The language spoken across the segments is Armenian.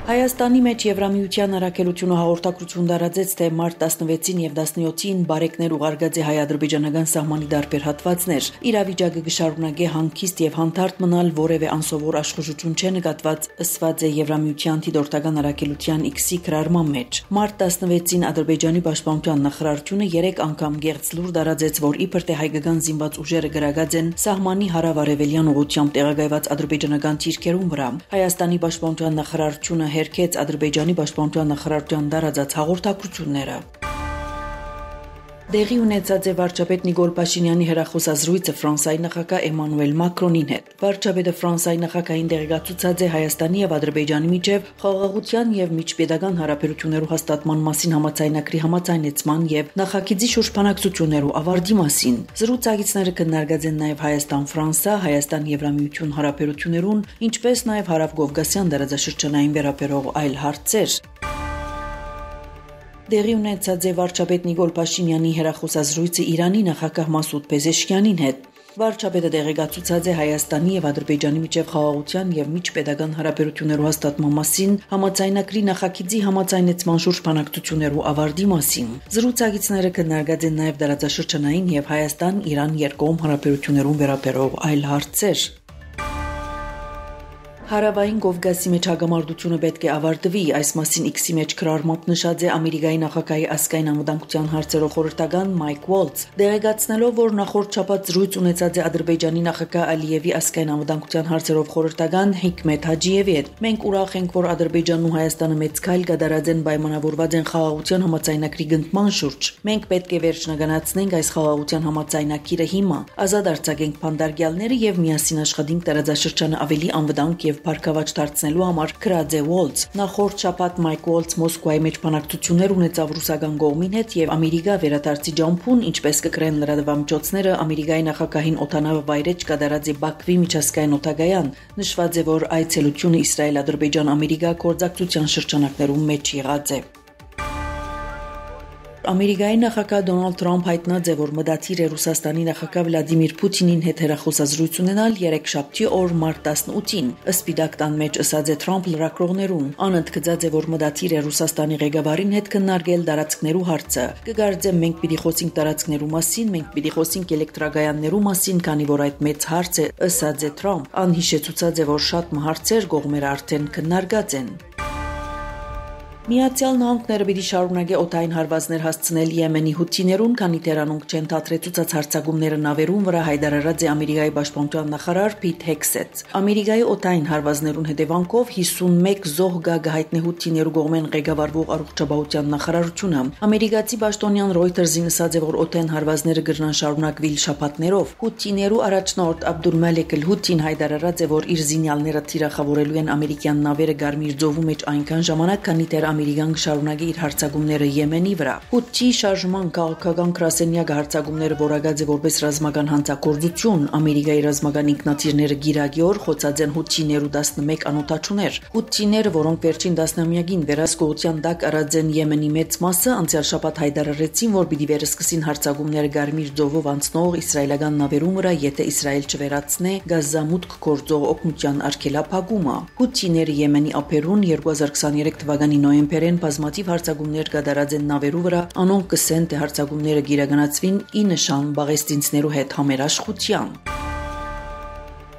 Հայաստանի մեջ Եվրամիության առաքելությունը հաղորդակցություն տարածեց, թե մարտ 16-ին եւ 17-ին բարեկներ ուղարկած է հայ-ադրբեջանական սահմանի դարբեր հատվածներ։ Իրավիճակը կշարունակի հանգիստ եւ հանդարտ մնալ, որևէ անսովոր աշխուժություն չէ նկատված, ըսված է Եվրամիության դիտորդական առաքելության X-ի գրառման մեջ։ Մարտ 16-ին Ադրբեջանի պաշտպանության նախարարությունը 3 անգամ գեղձ լուր տարածեց, որ իբր թե հայկական զինված ուժերը գրագած են սահմանի հարավ-արևելյան ուղղությամբ տեղակայված ադրբեջանական թիրքերուն վրա։ Հայաստանի պաշտպանության նախարարությունը հերքեց Ադրբեջանի պաշտպանության նախարարության տարածած հաղորդակցությունները։ Դեղի ունեցած է վարչապետ Նիկոլ Փաշինյանի հեռախոսազրույցը Ֆրանսիայի նախագահ Էմանուել Մակրոնին հետ։ Վարչապետը Ֆրանսիայի նախագահին տեղեկացուցած է Հայաստանի եւ Ադրբեջանի միջև խաղաղության եւ միջպետական հարաբերություններու հաստատման մասին համաձայնագրի համաձայնեցման եւ նախագիծի շուրջ բանակցություններու ավարտի մասին։ Զրույցակիցները քննարկած են նաեւ Հայաստան-Ֆրանսա, Հայաստան-Եվրամիություն հարաբերություններուն, ինչպես նաեւ Հարավ-Կովկասյան տարածաշրջանային վերաբերող այլ հարցեր։ Դեղի ունեցած է վարչապետ Նիկոլ Փաշինյանի հեռախոսազրույցը Իրանի նախագահ Մասուդ Փեզեշքյանին հետ։ Վարչապետը տեղեկացուցած է Հայաստանի եւ Ադրբեջանի միջև խաղաղության եւ միջպետական հարաբերություններու հաստատման մասին համաձայնագրի նախագիծի համաձայնեցման շուրջ բանակցություններու ավարտի մասին։ Զրույցակիցները քննարկած են նաեւ տարածաշրջանային եւ Հայաստան-Իրան երկկողմ հարաբերություններուն վերաբերող այլ հարցեր։ Հարավային Կովկասի մեջ հագամարտությունը պետք է ավարտվի, այս մասին X-ի մեջ գրառմամբ նշած է Ամերիկայի նախագահի ազգային անվտանգության հարցերով խորհրդական Մայք Ուոլթս, դեղեկացնելով, որ նախորդ շաբաթ զրույց ունեցած է Ադրբեջանի նախագահ Ալիևի ազգային անվտանգության հարցերով խորհրդական Հիկմեթ Հաջիևի հետ։ Մենք ուրախ ենք, որ Ադրբեջանն ու Հայաստանը մեծ քայլ կատարած են պայմանավորված են խաղաղության համաձայնագրի գտնման շուրջ։ Մենք պետք է վերջնականացնենք այս խաղաղության համաձայնագիրը հիմա, ազատ արձակենք փանդարգյալները եւ միասին աշխատենք տարածաշրջանը ավելի անվտանգ եւ Փառքավաճ դարձնելու համար գրած է Ուոլթս։ Նախորդ շաբաթ Մայք Ուոլթս Մոսկվայի մեջ բանակցություններ ունեցավ ռուսական կողմին հետ եւ Ամերիկա վերադարձի ջամփուն, ինչպես կգրեն լրատվամիջոցները Ամերիկայի նախագահին օտանավը վայրեջ կատարած է Բաքվի միջազգային օդագայան։ Նշված է, որ այցելությունը Իսրայել-Ադրբեջան-Ամերիկա գործակցության շրջանակներում մեջ եղած է։ Ամերիկայի նախագահ Դոնալդ Թրամփ հայտնած է, որ մտադիր է Ռուսաստանի նախագահ Վլադիմիր Պուտինին հետ հեռախոսազրույց ունենալ երեքշաբթի օր մարտ 18-ին։ Սպիտակ տան մեջ ասած է Թրամփ լրագրողներուն։ Անընդգծած է, որ մտադիր է Ռուսաստանի ղեկավարին հետ քննարկել տարածքներու հարցը։ Կգարձեմ մենք պիտի խոսենք տարածքներու մասին, մենք պիտի խոսենք էլեկտրագայաններու մասին, քանի որ այդ մեծ հարց է, ասած է Թրամփ։ Անհիշեցուցած է, որ շատ հարցեր կողմերը արդեն քննարկած են։ Միացյալ Նահանգները պիտի շարունակի օդային հարվածներ հասցնել Եմենի հութիներուն, քանի Թեհրանում չեն թատրեցուցած հարձակումները նավերուն վրա հայտարարած է Ամերիկայի պաշտպանության նախարար Փիթ Հեքսեթ։ Ամերիկայի օդային հարվածներուն հետևանքով 51 զոհ գահիտնի հութիներու կողմեն ղեկավարվող առողջապահության նախարարությունը։ Ամերիկացի պաշտոնյան Reuters-ին ասաց է, որ օդային հարվածները կգրնան շարունակվել շաբաթներով։ Հութիներու առաջնորդ Աբդուլմալեք Հութին հայտարարած է, որ իր զինյալները թիրախավորելու են ամերիկյան նավերը Գարմիր ծովու մեջ այնքան ժամանակ, քանի դեռ Ամերիկան կշարունակի իր հարձակումները Եմենի վրա։ Հութի շարժման քաղաքական գրասենյակը հարձակումները որակած է որպես ռազմական հանցագործություն։ Ամերիկայի ռազմական ինքնաթիռները գիրակի օր խոցած են հութիներու 11 անօթաչուներ։ Հութիները, որոնք վերջին տասնամյակին վերահսկողության տակ առած են Եմենի մեծ մասը, անցյալ շաբաթ հայտարարեցին, որ պիտի վերսկսին հարձակումները Գարմիր ծովով անցնող իսրայելական նավերուն վրա, եթե Իսրայել չվերացնե Գազա մուտք գործող օգնության արգելափակումը։ Հութիները Եմենի ափերուն 2023 թվականի նոյեմբերին բազմաթիվ հարձակումներ կատարած են նավերու վրա, անոնք կսեն, թե հարձակումները գիրականացվին ի նշան պաղեստինցիներու հետ համերաշխության։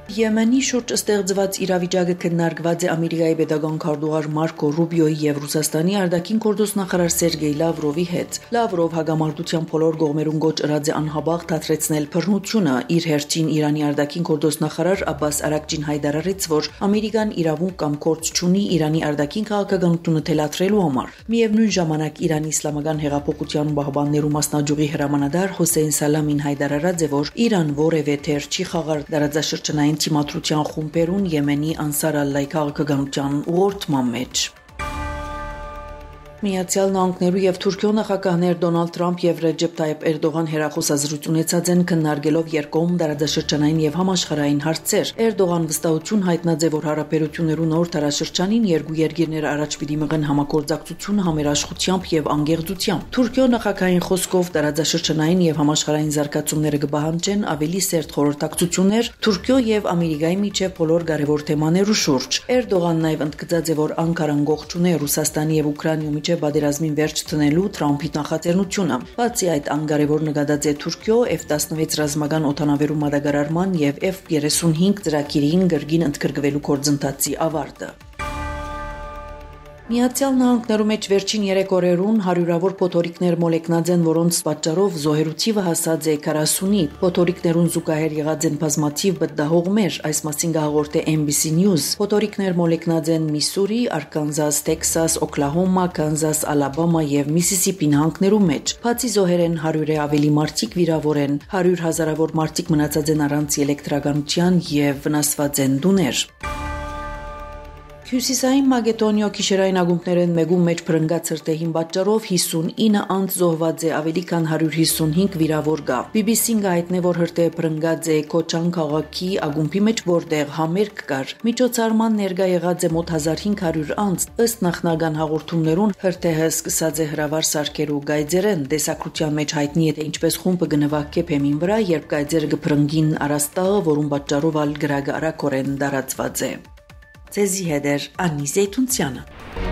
Եմենի շուրջ ստեղծված իրավիճակը քննարկված է Ամերիկայի պետական քարտուղար Մարկո Ռուբիոյի եւ Ռուսաստանի արտաքին գործ նախարար Սերգեյ Լավրովի հետ։ Լավրով հագամարտության բոլոր կողմերուն գոչ ըրած է անհաբաղ դադրեցնել բռնությունը։ Իր հերթին Իրանի արտաքին գործ նախարար Աբբաս Արաքչին հայտարարեց, որ Ամերիկան իրավունք կամ գործ չունի Իրանի արտաքին քաղաքականությունը թելադրելու համար։ Միևնույն ժամանակ Իրանի իսլամական հեղափոխության պահպաններու մասնաճյուղի հրամանատար Հոսեյն Սալամին հայտարարած է, որ Իրան որևէ թեր չի խաղար տարածաշրջանային Թիմադրության խումբերուն Եմենի Անսար Ալլայի քաղաքականության ուղղորդման մեջ։ Միացյալ Նահանգներու եւ Թուրքիո նախագահներ Դոնալդ Թրամփ եւ Ռեջեփ Թայիփ Էրդողան հեռախոսազրույց ունեցած են քննարկելով երկկողմ դարաձաշրջանային եւ համաշխարհային հարցեր։ Էրդողան վստահություն հայտնած է, որ հարաբերություններու նոր տարաշրջանին երկու երկիրներ առաջ պիտի մղեն համագործակցություն համերաշխությամբ եւ անկեղծությամբ։ Թուրքիո նախագահային խոսքով դարաձաշրջանային եւ համաշխարհային զարգացումները կբահանջեն ավելի սերտ խորհրդակցություններ Թուրքիո եւ Ամերիկայի միջև բոլոր կարևոր թեմաներու շուրջ։ Էրդողան նաեւ ընդգծած է, որ Անկարան ողջ ունի Ռուսաստանի եւ Ուկրաինայի Բادرազմին վերջ տնելու Թրամփի նախաձեռնությունը։ Բացի այդ, անկարևոր նկատած է Թուրքիո F-16 ռազմական օդանավերու մատակարարման եւ F-35 ծրագիրին կրկին ընդգրկվելու գործընթացի ավարտը։ Միացյալ Նահանգներու մեջ վերջին 3 օրերուն հարյուրավոր փոթորիկներ մոլեկնած են, որոնց պատճառով զոհերուցիվը հասած է 40-ի։ Փոթորիկներուն զուգահեռ եղած են բազմաթիվ բդահողմեր, այս մասին հաղորդե NBC News։ Փոթորիկներ մոլեկնած են Միսսուրի, Արկանզաս, Տեքսաս, Օկլահոմա, Կանզաս, Ալաբամա եւ Միսիսիպի նահանգներու մեջ։ Բացի զոհերեն 100-ը ավելի մարդիկ վիրավոր են, 100 հազարավոր մարդիկ մնացած են առանց էլեկտրականության եւ վնասված են տուներ։ Հյուսիսային Մակեդոնիա գիշերային ակումբներեն մեկում մեջ բռնկած հրթեհին պատճառով 59 անձ զոհված է, ավելի քան 155 վիրավոր կա։ BBC-ն հայտնե, որ հրթեհը բռնկած է Քոչան քաղաքի ակումբի մեջ, որտեղ համերգ կար։ Միջոցառման ներկա եղած է մոտ 1500 անձ։ Ըստ նախնական հաղորդումներուն հրթեհը սկսած է հրավար սարքերու գայձերեն։ Տեսակրության մեջ հայտնի է, թե ինչպես խումբը գնվագ փեմին վրա, երբ գայձերը կբռնկին առաստաղը, որուն պատճառով ալ գրագը արագորեն դարածված է։ Ձեզի հետ է Աննի Զեյթունցյանը։